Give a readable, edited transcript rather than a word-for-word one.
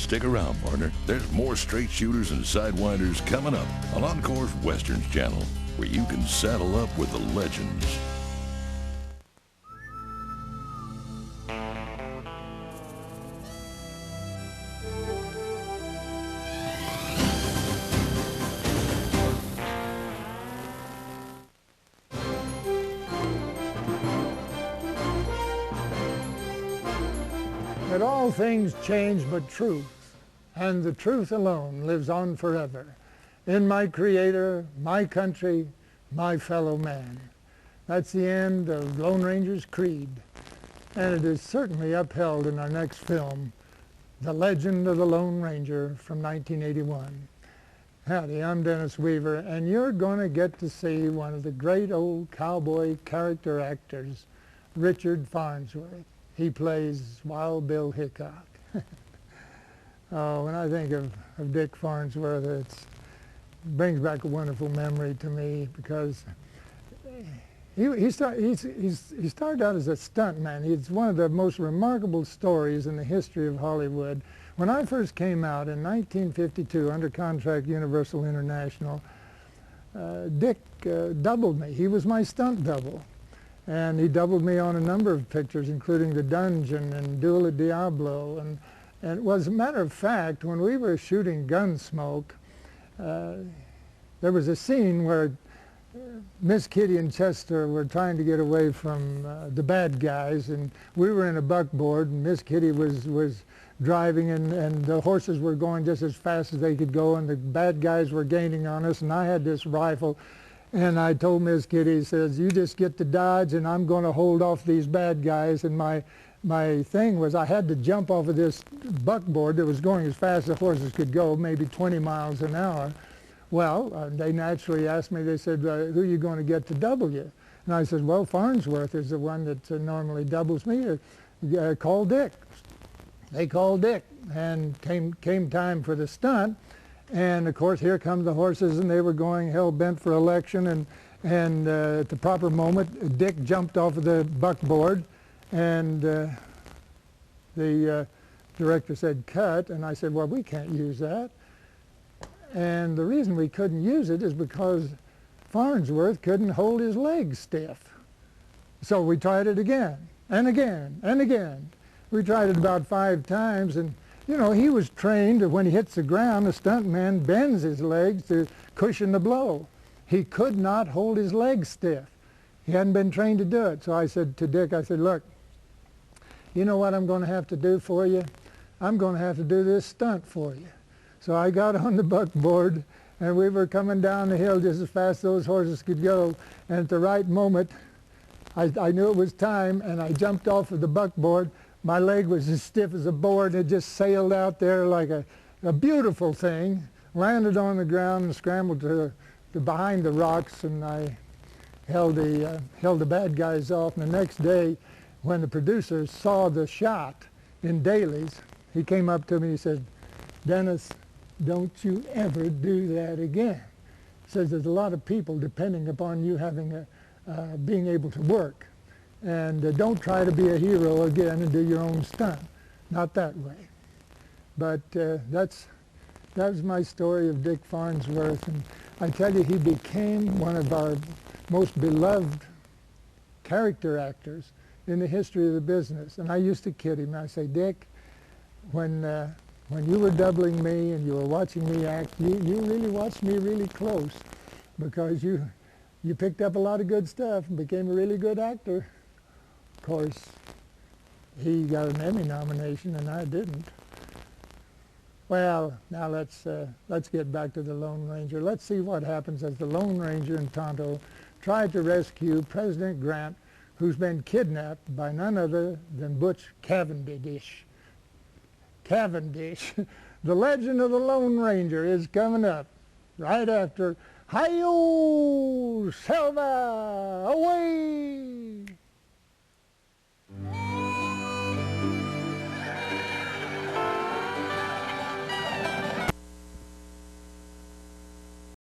Stick around, partner. There's more straight shooters and sidewinders coming up on Encore's Westerns channel, where you can saddle up with the legends. That all things change but truth, and the truth alone lives on forever. In my Creator, my country, my fellow man. That's the end of Lone Ranger's creed, and it is certainly upheld in our next film, The Legend of the Lone Ranger from 1981. Howdy, I'm Dennis Weaver, and you're going to get to see one of the great old cowboy character actors, Richard Farnsworth. He plays Wild Bill Hickok. Oh, when I think of Dick Farnsworth, it brings back a wonderful memory to me, because he started out as a stuntman. It's one of the most remarkable stories in the history of Hollywood. When I first came out in 1952 under contract Universal International, Dick doubled me. He was my stunt double. And he doubled me on a number of pictures, including The Dungeon and Duel at Diablo. And as a matter of fact, when we were shooting Gunsmoke, there was a scene where Miss Kitty and Chester were trying to get away from the bad guys, and we were in a buckboard, and Miss Kitty was driving, and the horses were going just as fast as they could go, and the bad guys were gaining on us, and I had this rifle. And I told Miss Kitty, says, you just get to Dodge and I'm going to hold off these bad guys. And my thing was I had to jump off of this buckboard that was going as fast as the horses could go, maybe 20 miles an hour. Well, they naturally asked me, they said, who are you going to get to double you? And I said, well, Farnsworth is the one that normally doubles me. Call Dick. They called Dick, and came time for the stunt. And of course, here come the horses, and they were going hell-bent for election. And at the proper moment, Dick jumped off of the buckboard, and the director said, cut. And I said, well, we can't use that. And the reason we couldn't use it is because Farnsworth couldn't hold his legs stiff. So we tried it again, and again, and again. We tried it about 5 times, and you know, he was trained that when he hits the ground, the stuntman bends his legs to cushion the blow. He could not hold his legs stiff. He hadn't been trained to do it. So I said to Dick, I said, look, you know what I'm going to have to do for you? I'm going to have to do this stunt for you. So I got on the buckboard, and we were coming down the hill just as fast as those horses could go. And at the right moment, I knew it was time, and I jumped off of the buckboard. My leg was as stiff as a board, and it just sailed out there like a beautiful thing, landed on the ground and scrambled to behind the rocks, and I held the bad guys off. And the next day, when the producer saw the shot in dailies, he came up to me and he said, Dennis, don't you ever do that again. He says there's a lot of people depending upon you having being able to work. And don't try to be a hero again and do your own stunt. Not that way. But that was my story of Dick Farnsworth. And I tell you, he became one of our most beloved character actors in the history of the business. And I used to kid him. I say, Dick, when you were doubling me and you were watching me act, you really watched me really close, because you picked up a lot of good stuff and became a really good actor. Of course, he got an Emmy nomination and I didn't. Well, now let's get back to the Lone Ranger. Let's see what happens as the Lone Ranger and Tonto tried to rescue President Grant, who's been kidnapped by none other than Butch Cavendish. Cavendish. The Legend of the Lone Ranger is coming up right after Hi-Yo, Selva, away!